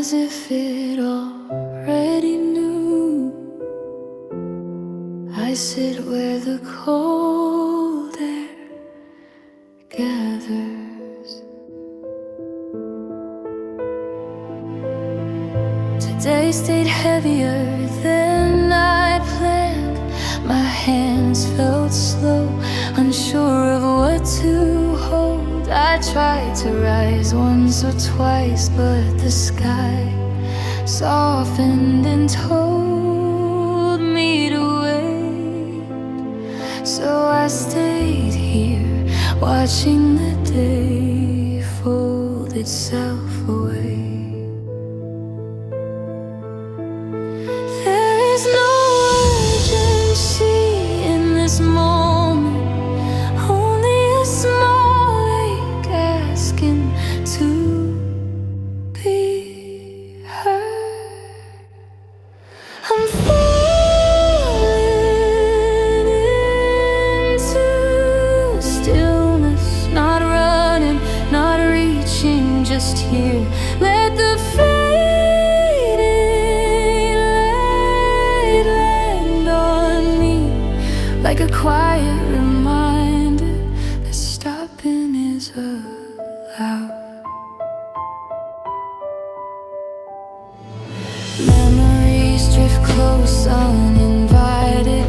as if it already knew. I sit where the cold air gathers. Today stayed heavier than I planned. My hands felt slow, unsure of what to hold. I tried to rise once or twice, but the sky softened and told me to wait. So I stayed here, watching the day fold itself away. There is no urgency in this moment, only a small ache asking to be heard. I'm falling into stillness, not running, not reaching, just here. Let the fading light land on me, like a quiet reminder that stopping is allowed. Memories drift close, uninvited,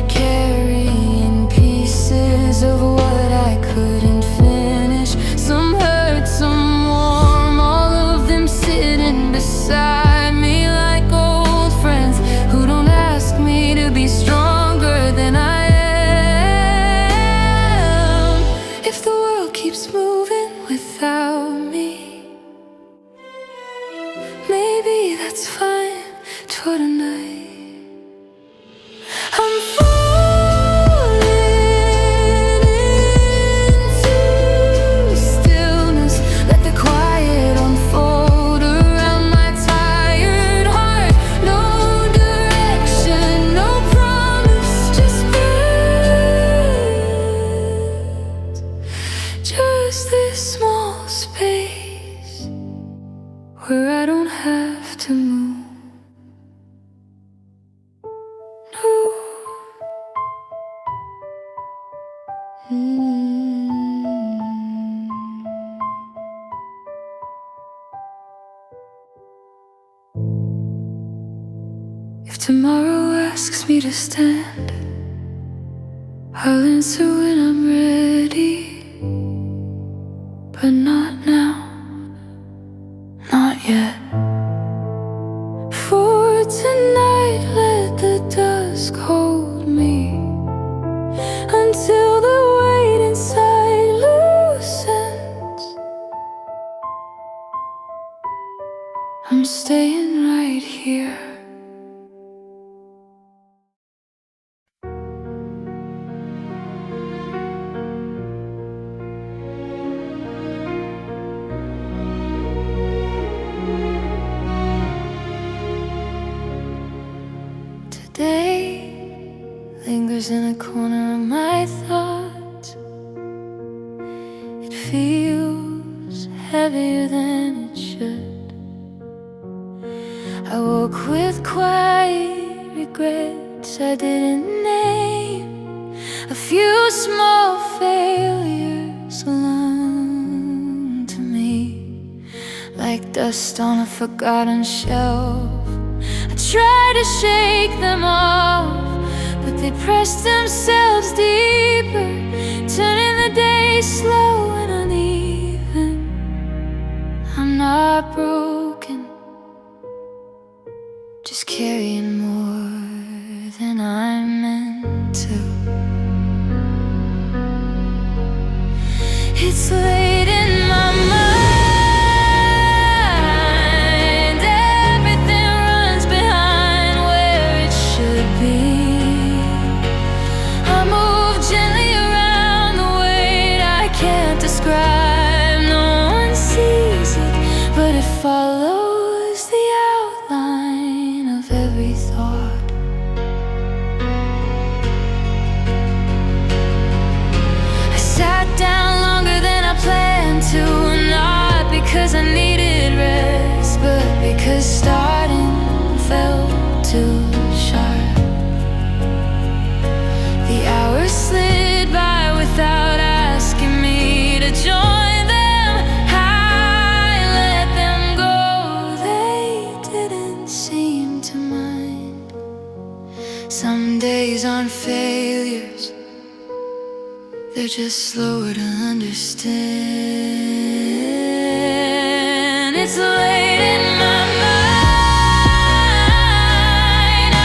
carrying pieces of what I couldn't finish. Some hurt, some warm, all of them sitting beside me like old friends who don't ask me to be stronger than I am. If the world keeps moving without me, maybe that's fine for tonight. I'm falling into stillness, let the quiet unfold around my tired heart. No direction, no promise, just breath. Just this small space where I don't have to move. If tomorrow asks me to stand, I'll answer when I'm ready, but not now, not yet. For tonight, let the dusk hold me until the weight inside loosens. I'm staying right here. Today lingers in a corner of my thoughts. It feels heavier than it should. I woke with quiet regrets I didn't name, a few small failures alone to me, like dust on a forgotten shelf. I tried to shake them off, but they pressed themselves deeper, turning the day slow and uneven. I'm not broken, just carrying more than I'm meant to. It's late in my mind, everything runs behind where it should be. I move gently around the weight I can't describe. No one sees it, but it follows the outline of every thought. I sat down longer than I planned to, not because I needed rest, but because too sharp. The hours slid by without asking me to join them. I let them go, they didn't seem to mind. Some days aren't failures, they're just slower to understand. It's late in my mind,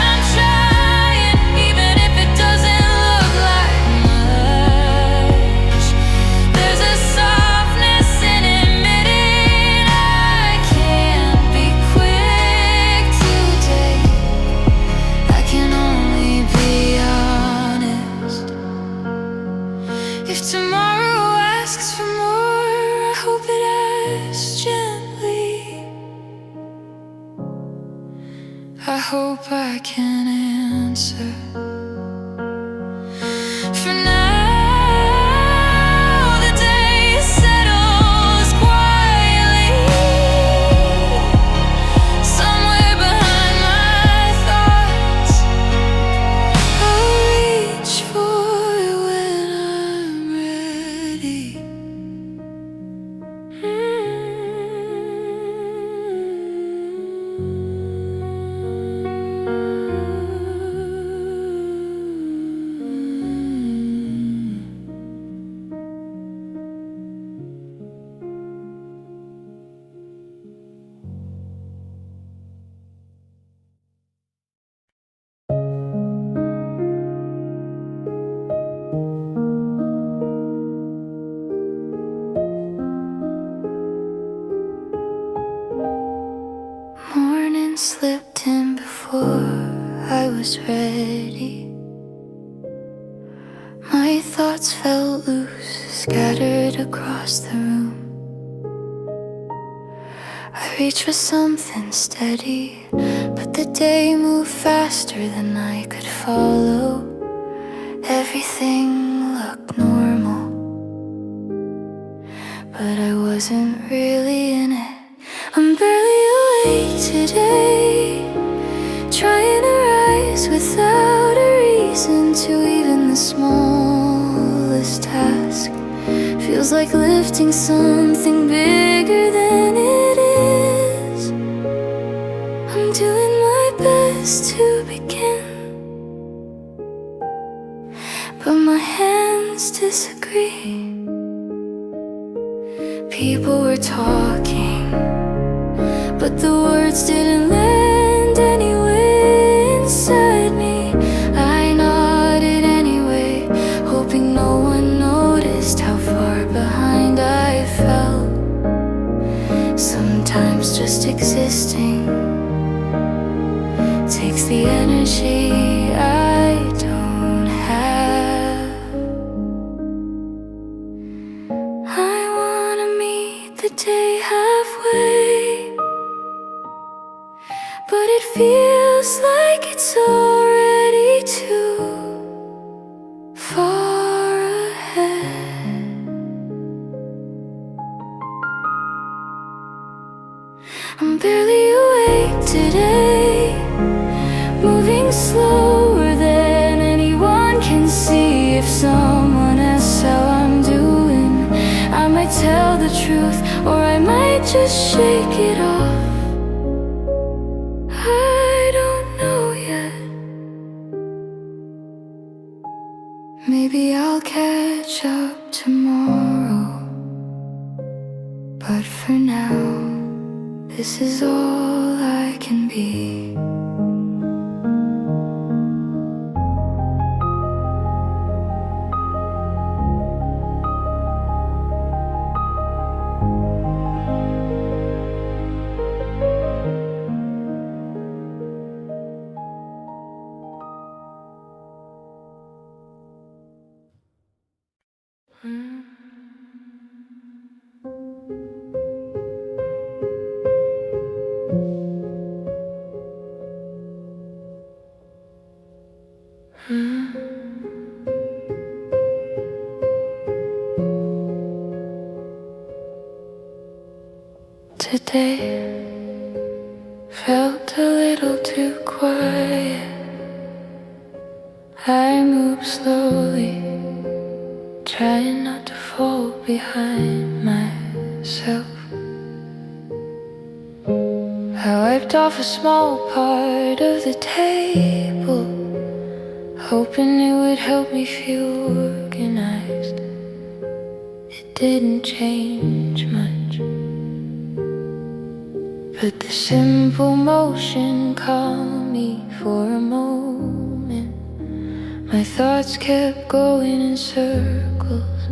I'm trying, even if it doesn't look like much. There's a softness in admitting I can't be quick today. I can only be honest. If tomorrow asks for more, I hope it asks gently. I hope I can answer. For now, the day settles quietly. Somewhere behind my thoughts, I'll reach for it when I'm ready. Morning slipped in before I was ready. My thoughts felt loose, scattered across the room. I reached for something steady, but the day moved faster than I could follow. Everything looked normal, but I wasn't really in it. I'm barely awake today, trying to rise without a reason to. Even the smallest task feels like lifting something bigger than it is. I'm doing my best to begin, but my hands disagree. People were talking, but the words didn't land anyway inside me. I nodded anyway, hoping no one noticed how far behind I felt. Sometimes just existing takes the energy I don't have. I wanna meet the day halfway, but it feels like it's already too far ahead. I'm barely awake today, moving slower than anyone can see. If someone asks how I'm doing, I might tell the truth, or I might just shake it off. I don't know yet. Maybe I'll catch up tomorrow, but for now, this is all I can be. Today felt a little too quiet. I move slowly, trying not to fall behind myself. I wiped off a small part of the table, hoping it would help me feel organized. It didn't change much, but the simple motion calmed me for a moment. My thoughts kept going in circles,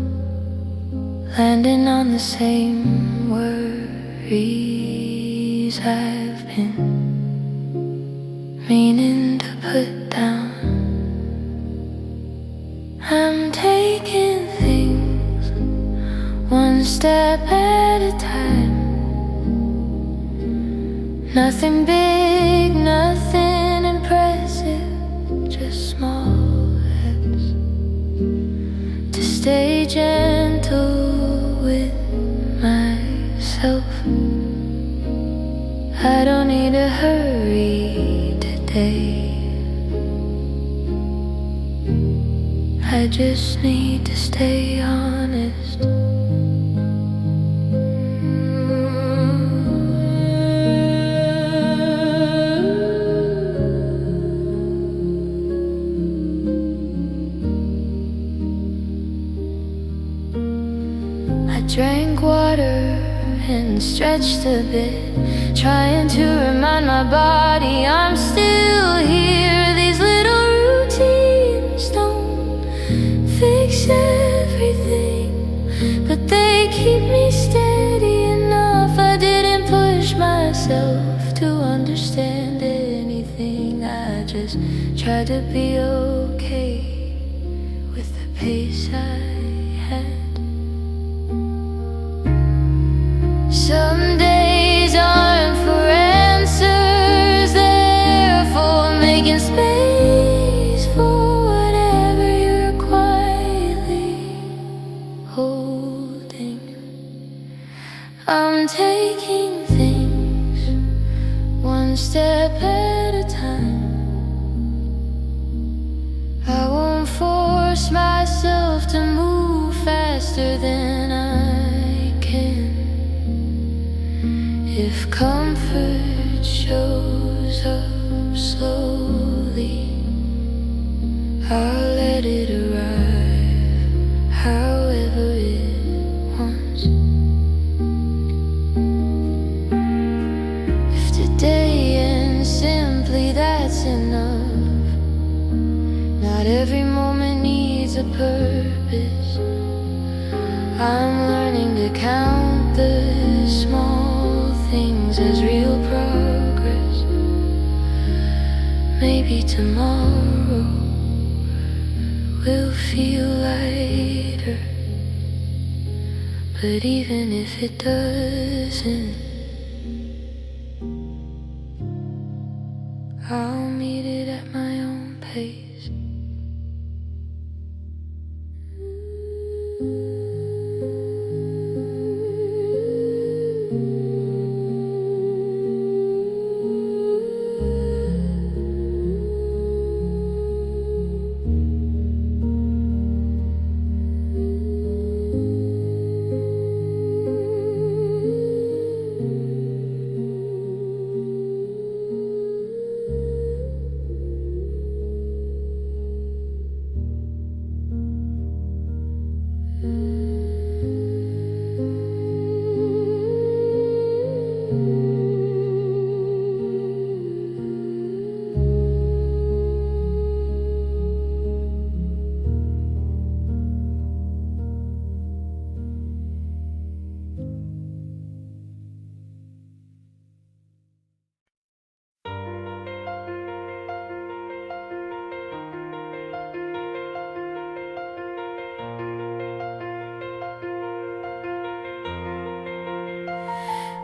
landing on the same worries I've been meaning to put down. I'm taking things one step at a time. Nothing big, nothing impressive, just small acts to stay gentle with myself. I don't need to hurry today. I just need to stay honest. I drank water and stretched a bit, trying to remind my body I'm still here. These little routines don't fix everything, but they keep me steady enough. I didn't push myself to understand anything. I just tried to be okay with the pace I had. Some days aren't for answers, they're for making space for whatever you're quietly holding. I'm taking things one step at a time. I won't force myself to move faster than I can. If comfort shows up slowly, I'll let it arrive however it wants. If today ends simply, that's enough. Not every moment needs a purpose. I'm learning to count the small things as real progress. Maybe tomorrow will feel lighter, but even if it doesn't, I'll meet it at my own pace.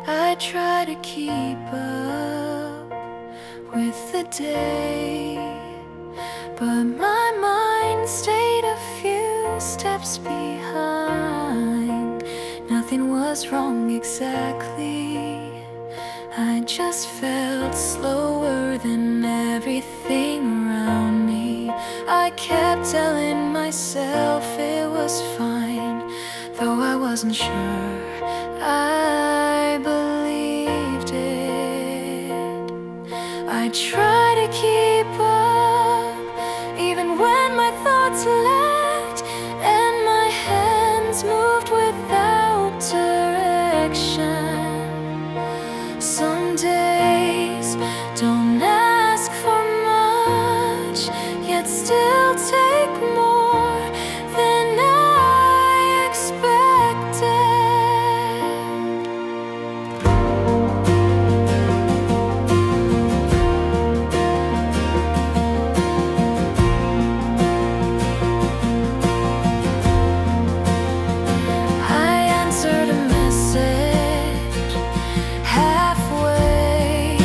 I try to keep up with the day, but my mind stayed a few steps behind. Nothing was wrong exactly. I just felt slower than everything around me. I kept telling myself it was fine, though I wasn't sure I believed it. I tried to keep up, even when my thoughts lagged and my hands moved without direction. Some days don't ask for much, yet still take more than I expected. I answered a message halfway,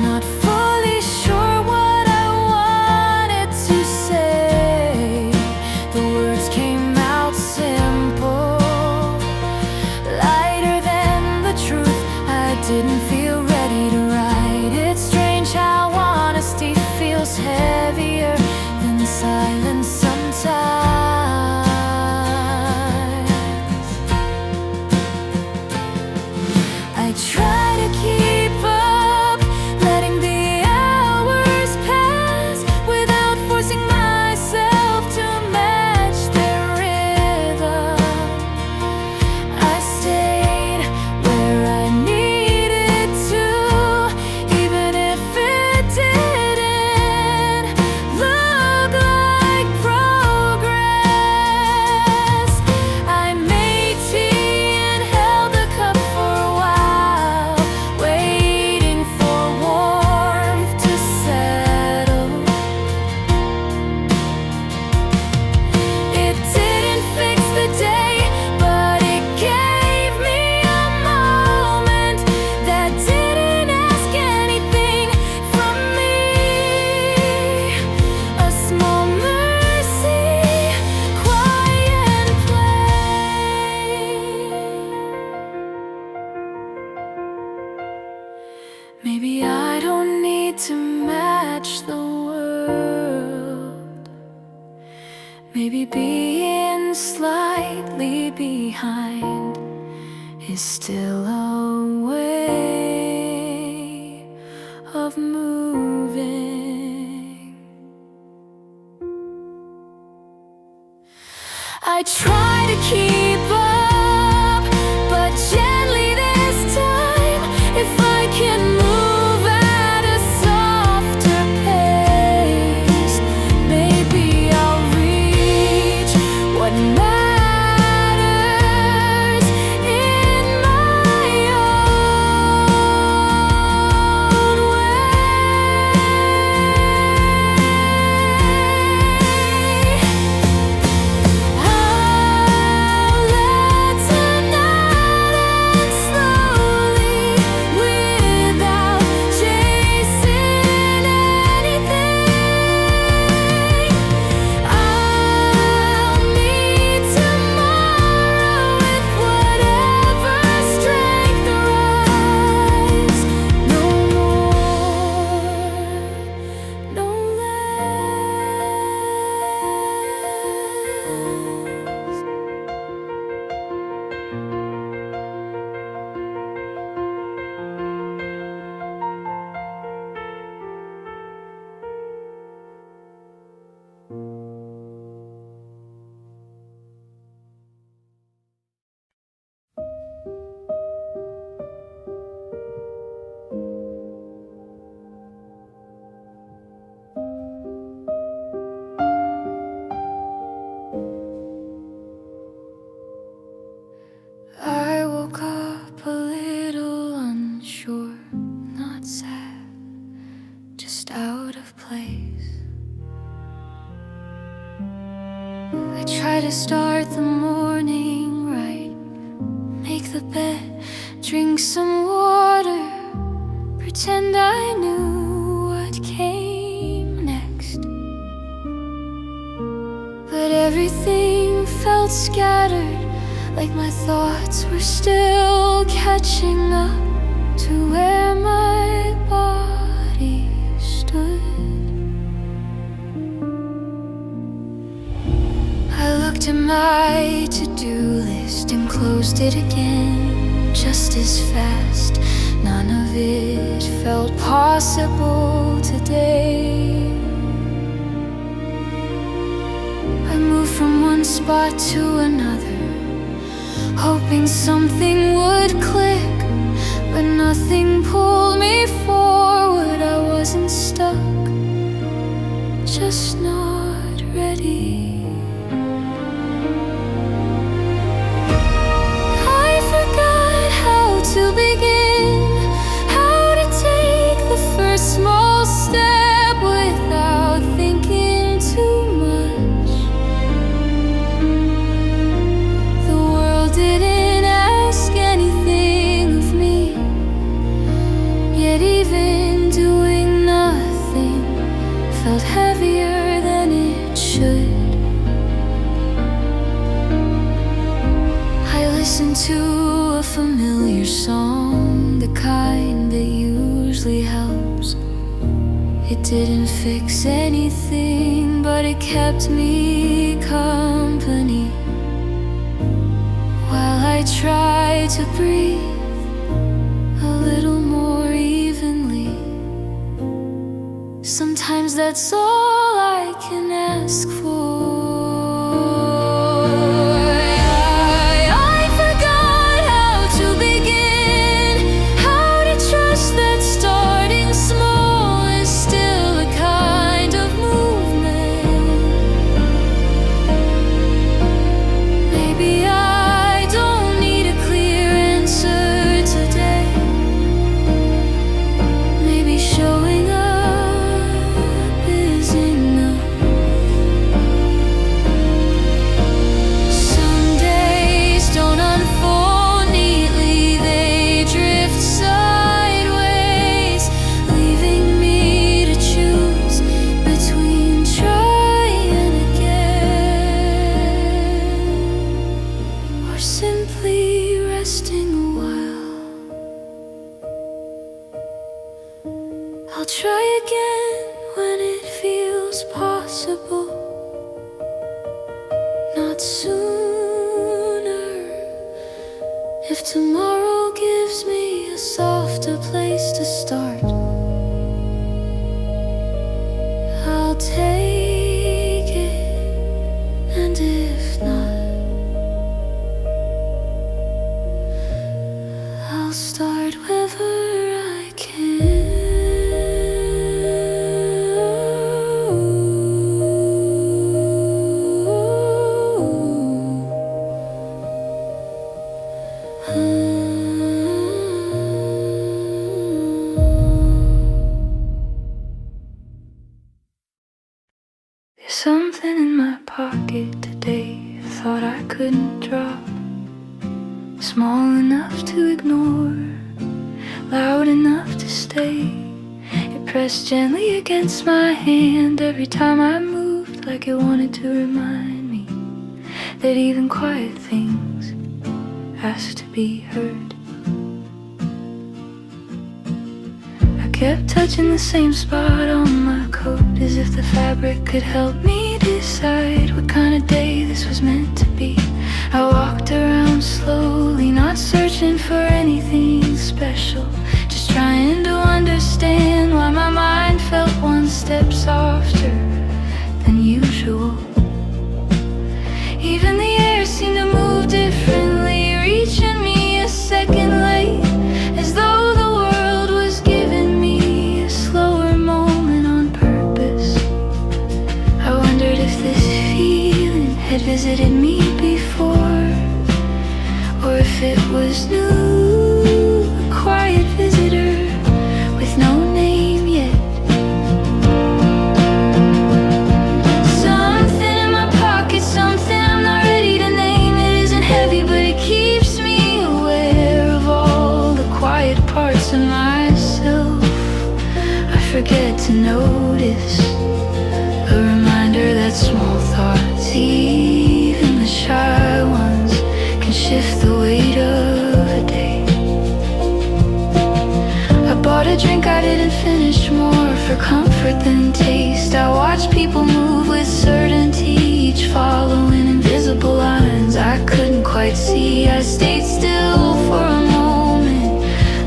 not fully sure what I wanted to say. The words came out simple, lighter than the truth. I didn't feel ready to write. It's strange how honesty feels heavier than silence sometimes. I try to keep up, letting the hours pass without forcing myself to match their rhythm. I stayed where I needed to, even if it didn't look like progress. I made tea and held the cup for a while, waiting for warmth to settle. It didn't fix the day, but it gave me a moment that didn't ask anything from me. A small mercy, quiet play. Maybe I don't need to match the world. Maybe being slightly behind is still a way of moving. I try to keep up, but gently this time. If I can move at a softer pace, maybe I'll reach what matters in my own way. I'll let tonight end slowly, without chasing anything. I'll meet tomorrow with whatever strength arrives. No more, no less. I woke up a little unsure, not sad, just out of place. I try to start the morning right, make the bed, drink some water, pretend I knew what came next. But everything felt scattered, like my thoughts were still catching up. to where my body stood. I looked at my to-do list and closed it again just as fast. None of it felt possible today. I moved from one spot to another, hoping something would click, but nothing pulled me forward. I wasn't stuck, just not ready. I forgot how to begin, how to take the first small step without thinking too much. The world didn't ask anything of me, yet even doing nothing felt heavier than it should. I listened to a familiar song, the kind that usually helps. It didn't fix anything, but it kept me company while I tried to breathe a little more evenly. Sometimes that's all I can ask for. I forgot how to begin, how to trust that starting small is still a kind of movement. Maybe I don't need a clear answer today. Maybe showing up is enough. Some days don't unfold neatly, they drift sideways, leaving me to choose between trying again or simply resting a while. I'll try again when it feels possible, not sooner. If tomorrow gives me a softer place to start, I'll take it, and if not, I'll start wherever I There's something in my pocket today I thought I couldn't drop. Small enough to ignore, loud enough to stay. It pressed gently against my hand every time I moved, like it wanted to remind me that even quiet things ask to be heard. I kept touching the same spot on my coat, as if the fabric could help me decide what kind of day this was meant to be. I walked around slowly, not searching for anything special, just trying to understand why my mind felt one step softer than usual. Even the air seemed to move differently, reaching me a second late, as though the world was giving me a slower moment on purpose. I wondered if this feeling had visited me before, or if it was new, a quiet visitor with no name yet. Something in my pocket, something I'm not ready to name. It isn't heavy, but it keeps me aware of all the quiet parts of myself I forget to notice. A reminder that small thoughts, even the shy ones, can shift the weight of a day. for comfort than taste. I watch people move with certainty, each following invisible lines I couldn't quite see. I stayed still for a moment,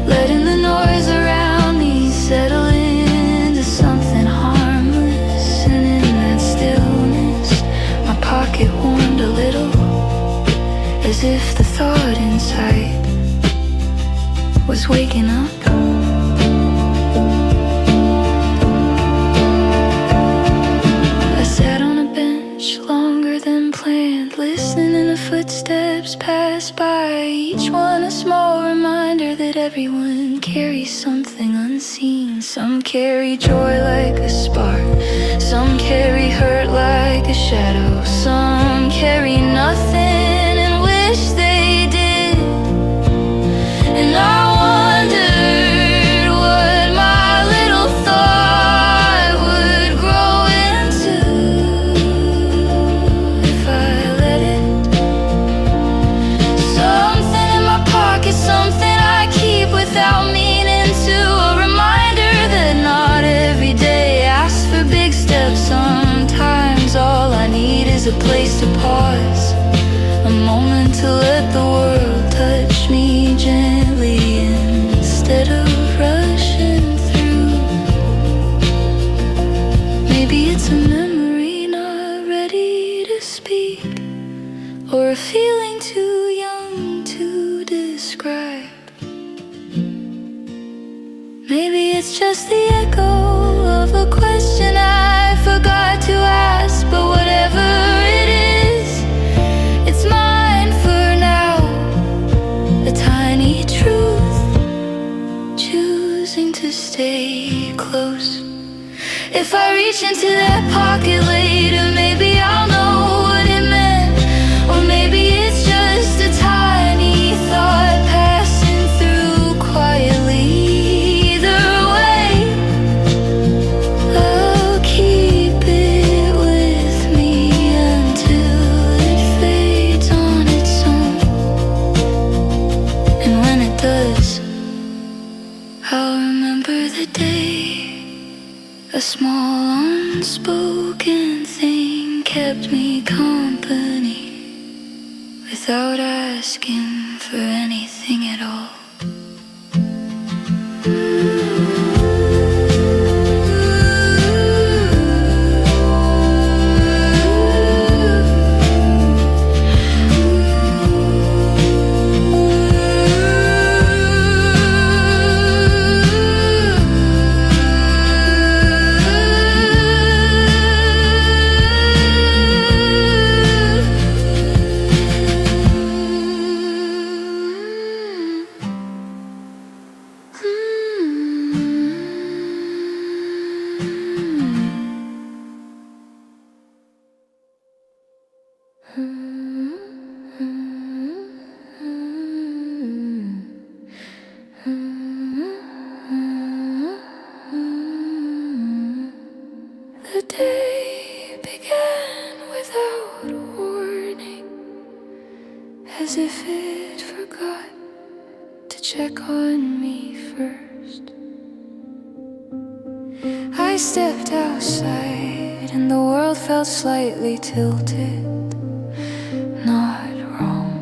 letting the noise around me settle into something harmless. And in that stillness, my pocket warmed a little, as if the thought inside was waking up. I sat on a bench longer than planned, listening to footsteps pass by, each one a small reminder that everyone carries something unseen. Some carry joy like a spark, some carry hurt like a shadow, some carry nothing and wish they did. And I wondered what my little thought would grow into if I let it. Something in my pocket, something I keep without meaning to, a reminder that not every day asks for big steps. Sometimes all I need is a place to pause, a moment to let the world touch me gently instead of rushing through. Maybe it's a memory not ready to speak, or a feeling too young to describe. Maybe it's just the echo of a question I forgot to ask. But whatever it is, it's mine for now, a tiny truth choosing to stay close. If I reach into that pocket later, maybe I'll know what it meant. Or maybe it's just a tiny thought passing through quietly. Either way, I'll keep it with me until it fades on its own. And when it does, I'll remember the day a small unspoken thing kept me company without asking for anything at all. The day began without warning, as if it forgot to check on me first. I stepped outside and the world felt slightly tilted. Not wrong,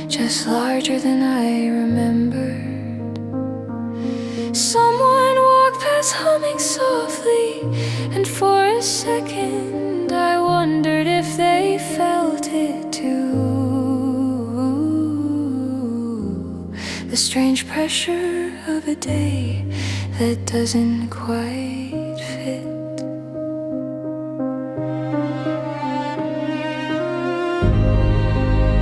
just larger than I remembered. Someone walked past humming softly, and for a second I wondered if they felt it too. The strange pressure of a day that doesn't quite fit.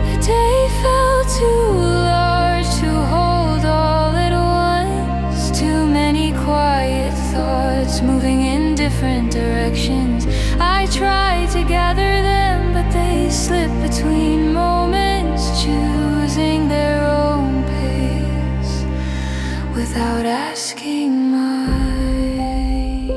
The day felt too large to hold all at once. Too many quiet thoughts moving in different directions. I tried to gather them, but they slip between moments, choosing their own pace without asking mine.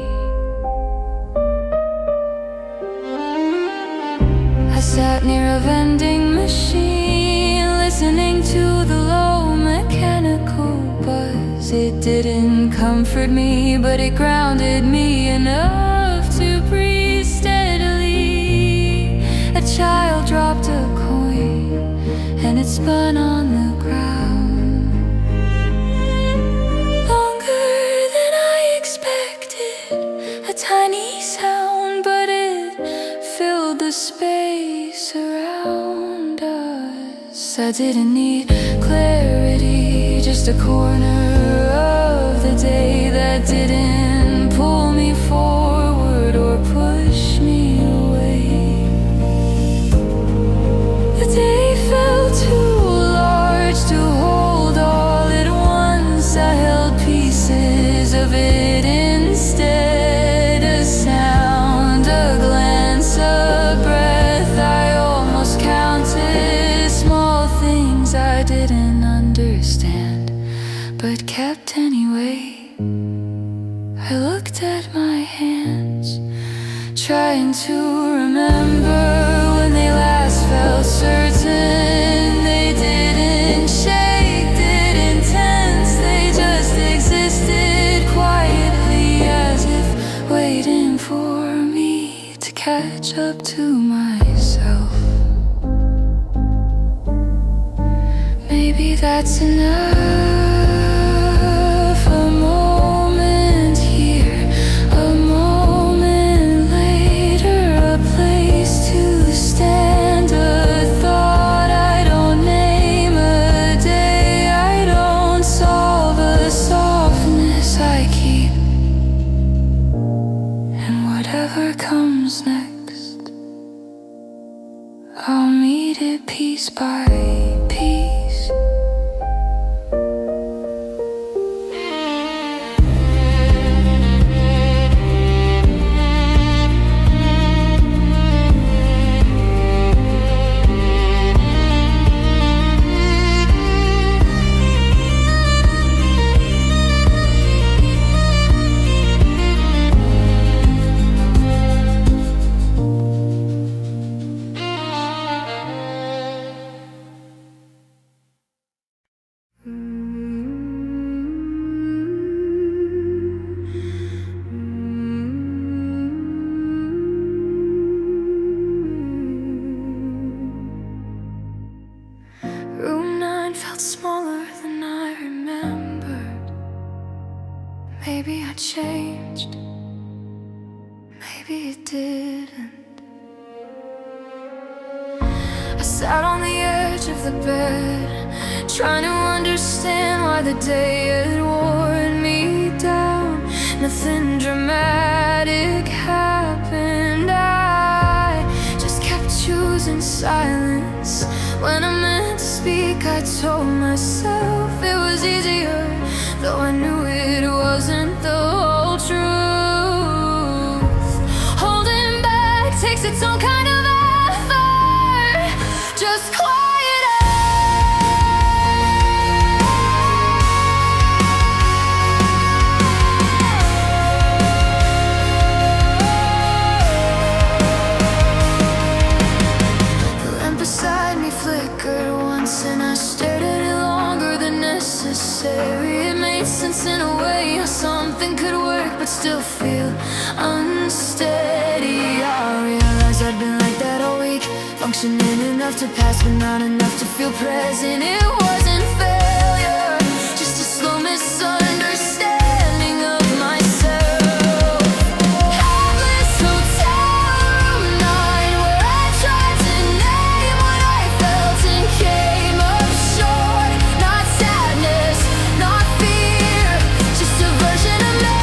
I sat near a vending machine, listening to the low mechanical buzz. it didn't comfort me, but it grounded me enough to breathe steadily. A child dropped a coin and it spun on the ground. Longer than I expected, a tiny sound, but it filled the space around us. I didn't need clarity, just a corner of the day that didn't pull me forward or push me away. The day felt too large to hold all at once. I held pieces of it instead. A sound, a glance, a breath. I almost counted small things I didn't understand, but kept anyway. I looked at my hands, trying to remember when they last felt certain. They didn't shake, didn't tense, they just existed quietly, as if waiting for me to catch up to myself. Maybe that's enough. A moment here, a moment later, a place to stand, a thought I don't name, a day I don't solve, a softness I keep. And whatever comes next, I'll meet it piece by piece. Room 9 felt smaller than I remembered. Maybe I changed, maybe it didn't. I sat on the edge of the bed, trying to understand why the day had worn me down. Nothing dramatic happened, I just kept choosing silence. When I meant to speak, I told myself it was easier, though I knew it wasn't the whole truth. Holding back takes its own kind of effort. Just quiet The lamp beside me flickered once, and I stared at it longer than necessary. It made sense in a way, how something could work but still feel unsteady. I realized I'd been like that all week, functioning enough to pass but not enough to feel present. It wasn't failure, just a slow misunderstanding of myself. Hapless hotel room 9, where I tried to name what I felt and came up short. Not sadness, not fear, just a version of me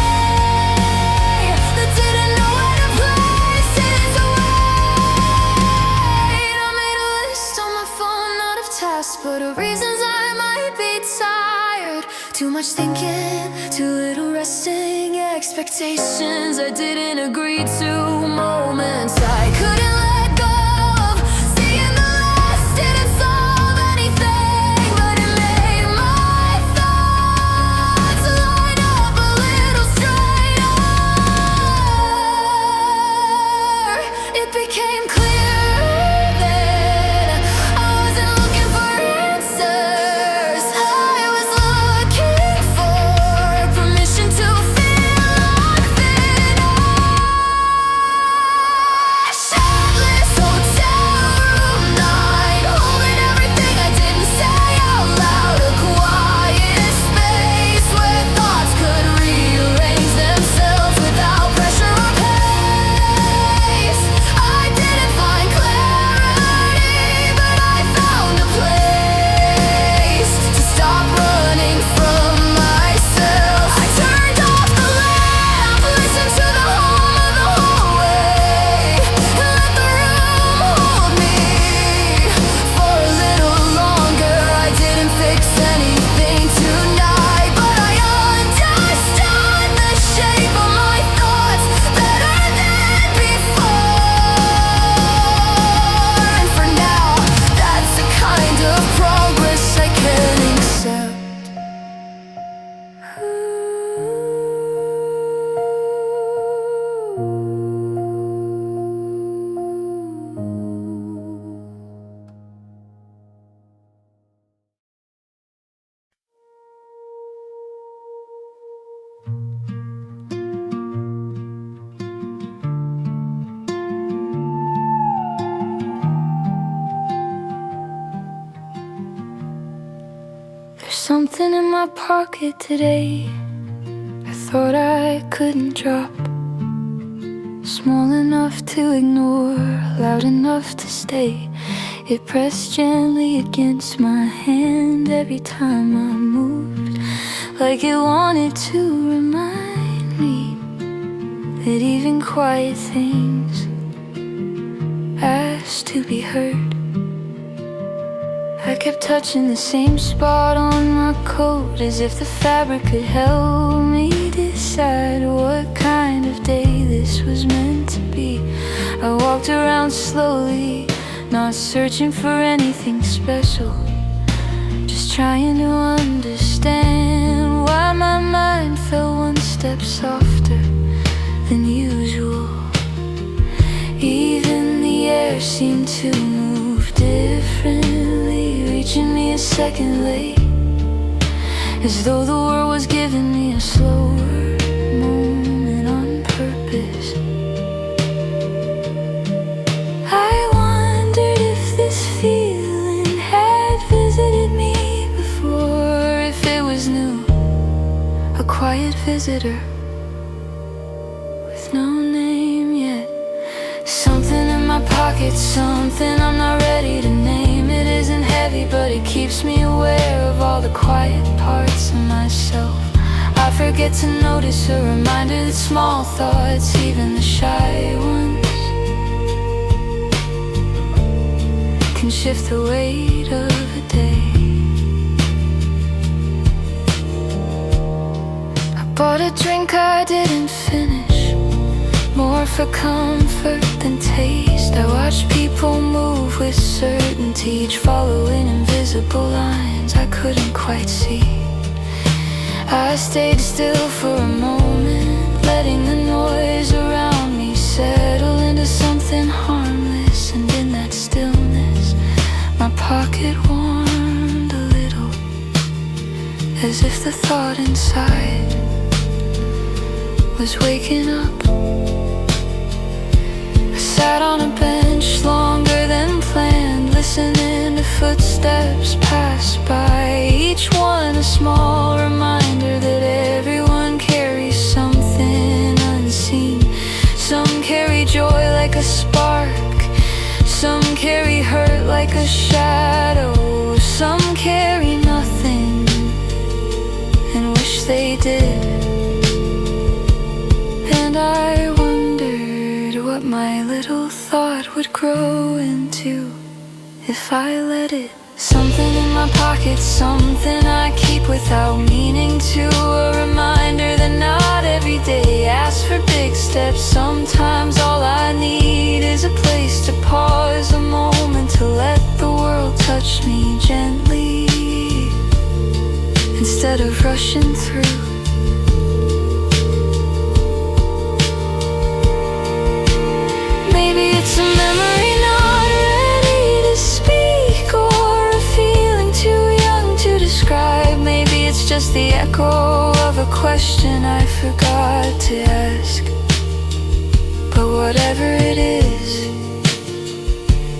that didn't know where to place its weight. I made a list on my phone, not of tasks but of reasons I might be tired. Too much thinking, too little resting, expectations I didn't agree to, moments I couldn't let go of. Seeing the last didn't solve anything, but it made my thoughts line up a little straighter. It became clear that I wasn't looking for answers, I was looking for something in my pocket today I thought I couldn't drop. Small enough to ignore, loud enough to stay. It pressed gently against my hand every time I moved, like it wanted to remind me that even quiet things ask to be heard. I kept touching the same spot on my coat, as if the fabric could help me decide what kind of day this was meant to be. I walked around slowly, not searching for anything special, just trying to understand why my mind felt one step softer than usual. Even the air seemed to move differently, reaching me a second late, as though the world was giving me a slower moment on purpose. I wondered if this feeling had visited me before, if it was new, a quiet visitor with no name yet. Something in my pocket, something I'm not ready to name. It isn't heavy, but it keeps me aware of all the quiet parts of myself. I forget to notice, a reminder that small thoughts, even the shy ones, can shift the weight of a day. I bought a drink I didn't finish, more for comfort than taste. I watched people move with certainty, each following invisible lines I couldn't quite see. I stayed still for a moment, letting the noise around me settle into something harmless. And in that stillness, my pocket warmed a little, as if the thought inside was waking up. Sat on a bench longer than planned, listening to footsteps pass by, each one a small reminder that everyone carries something unseen. Some carry joy like a spark, some carry hurt like a shadow, some carry nothing and wish they did. And I what my little thought would grow into if I let it. Something in my pocket, something I keep without meaning to, a reminder that not every day asks for big steps. Sometimes all I need is a place to pause, a moment to let the world touch me gently, instead of rushing through. Maybe it's a memory not ready to speak, or a feeling too young to describe. Maybe it's just the echo of a question I forgot to ask. But whatever it is,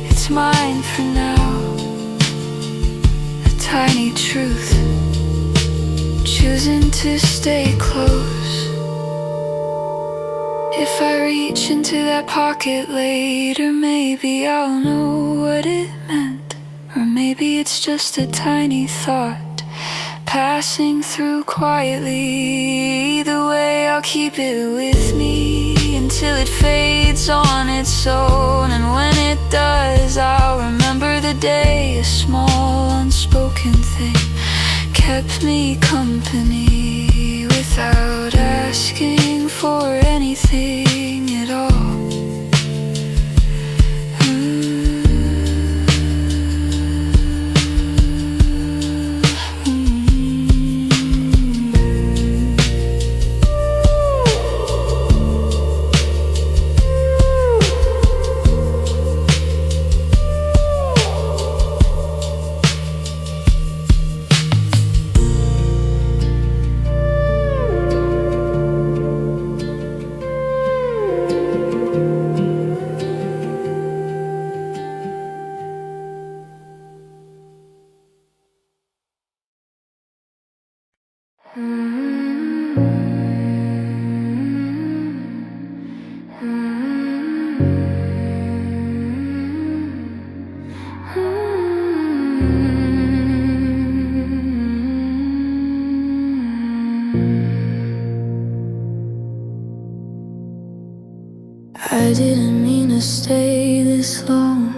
it's mine for now. A tiny truth, choosing to stay close. If I reach into that pocket later, maybe I'll know what it meant. Or maybe it's just a tiny thought passing through quietly. Either way, I'll keep it with me until it fades on its own. And when it does, I'll remember the day a small unspoken thing kept me company without asking for anything at all. I didn't mean to stay this long.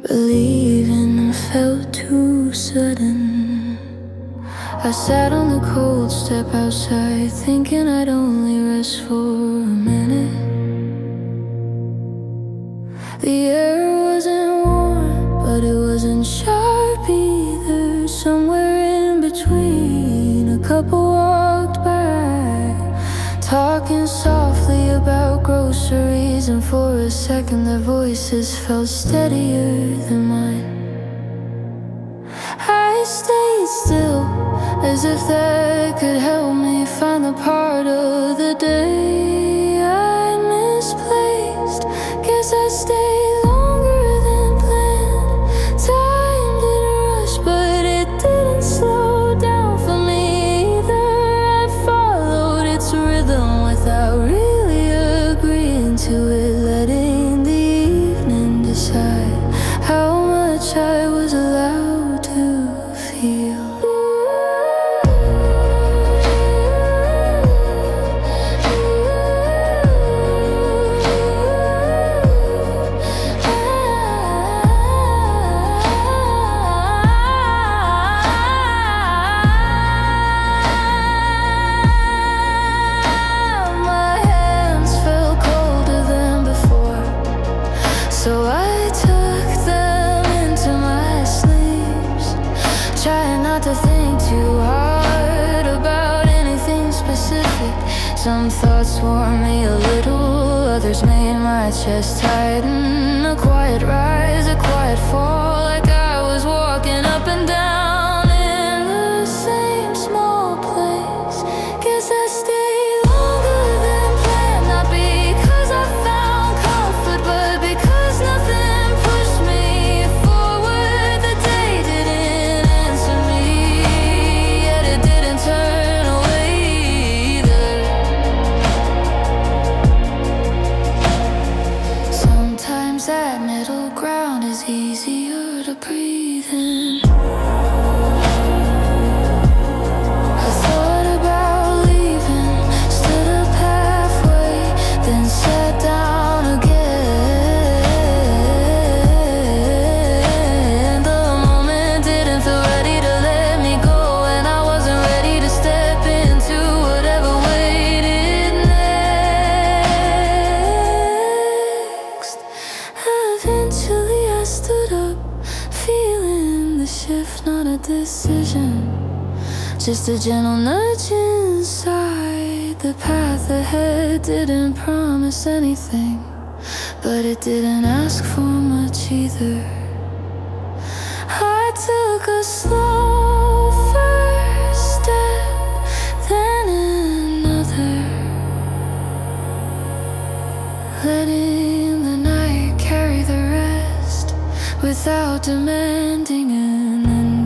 Believing felt too sudden. I sat on the cold step outside, thinking I'd only rest for a minute. The air wasn't warm, but it wasn't sharp either. Somewhere in between, a couple walked by, talking softly about groceries, and for a second their voices felt steadier than mine. I stayed still, as if that could help me find the part of the day I misplaced. Guess I stayed longer than planned. Time didn't rush, but it didn't slow down for me either. I followed its rhythm without really agreeing to it, letting the evening decide how much I was allowed to feel. So I took them into my sleeves, trying not to think too hard about anything specific. Some thoughts wore me a little, others made my chest tighten. A quiet rise, a quiet fall, like I was walking up and down in the same small place. Guess I stayed longer than planned, not because I found comfort, but because nothing pushed me forward. The day didn't answer me, yet it didn't turn away either. Sometimes that middle ground is easier to breathe in. I thought about leaving, stood up halfway, then sat down again. The moment didn't feel ready to let me go, and I wasn't ready to step into whatever waited next. Eventually I stood up, feeling the shift, not a decision, just a gentle nudge inside. The path ahead didn't promise anything, but it didn't ask for much either. I took a slow first step, then another, letting the night carry the rest without demanding an ending.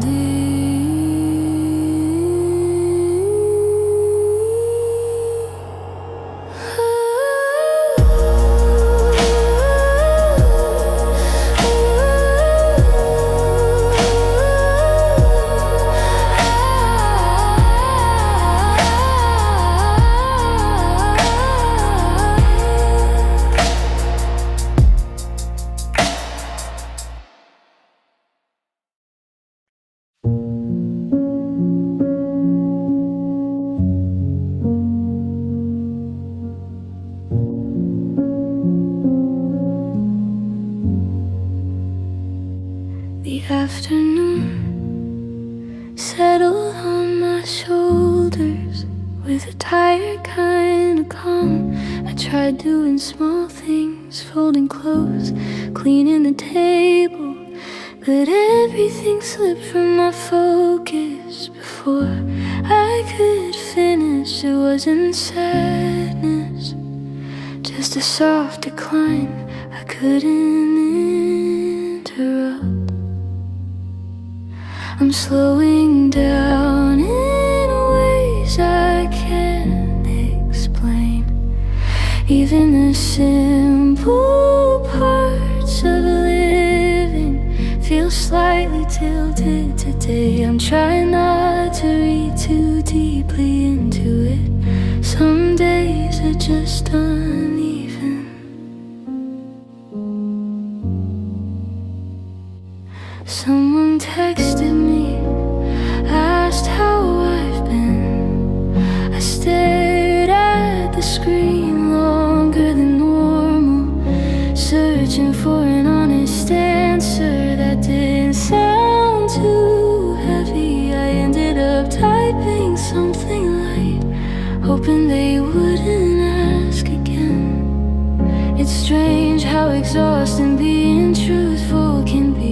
The afternoon settled on my shoulders with a tired kind of calm. I tried doing small things, folding clothes, cleaning the table, but everything slipped from my focus before I could finish. It wasn't sadness, just a soft decline I couldn't interrupt. I'm slowing down. the simple parts of living feel slightly tilted today. I'm trying not to read too deeply into it. Some days are just uneven. Someone texted me, asked how I've been. I stared at the screen longer than normal, searching for an honest answer that didn't sound too heavy. I ended up typing something light, hoping they wouldn't ask again. It's strange how exhausting being truthful can be.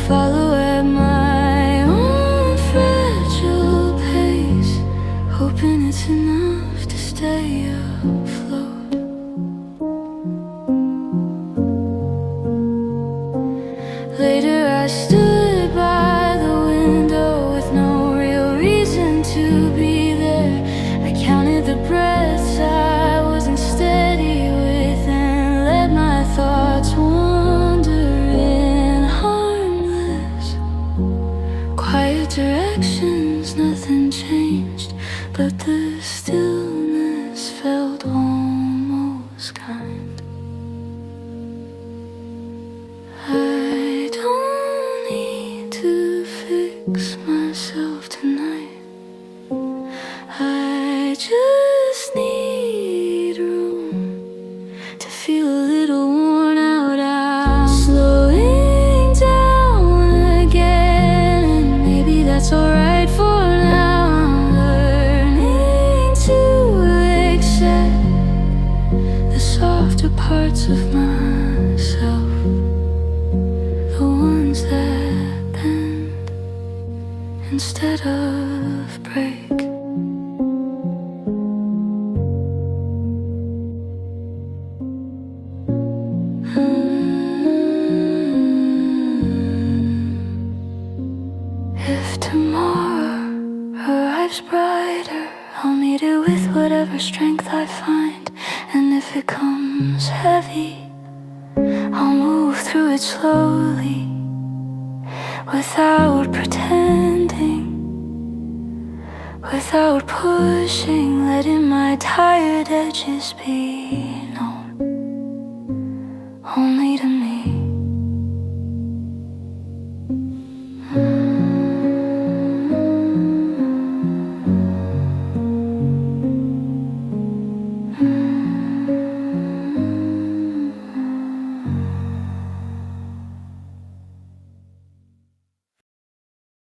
Follow at my own fragile pace, hoping it's enough to stay afloat. Later I stood by the window with no real reason to be there. I counted the breaths I wasn't steady with and let my thoughts wander in harmless quiet directions. Nothing changed, but the stillness felt almost kind. I don't need to fix myself tonight. I just need room to feel a little worn out. I'm slowing down again, and maybe that's alright for now. I'm learning to accept the softer parts of myself, the ones that bend instead of break. If tomorrow arrives brighter, I'll meet it with whatever strength I find. And if it comes heavy, I'll move through it slowly, without pretending, without pushing, letting my tired edges be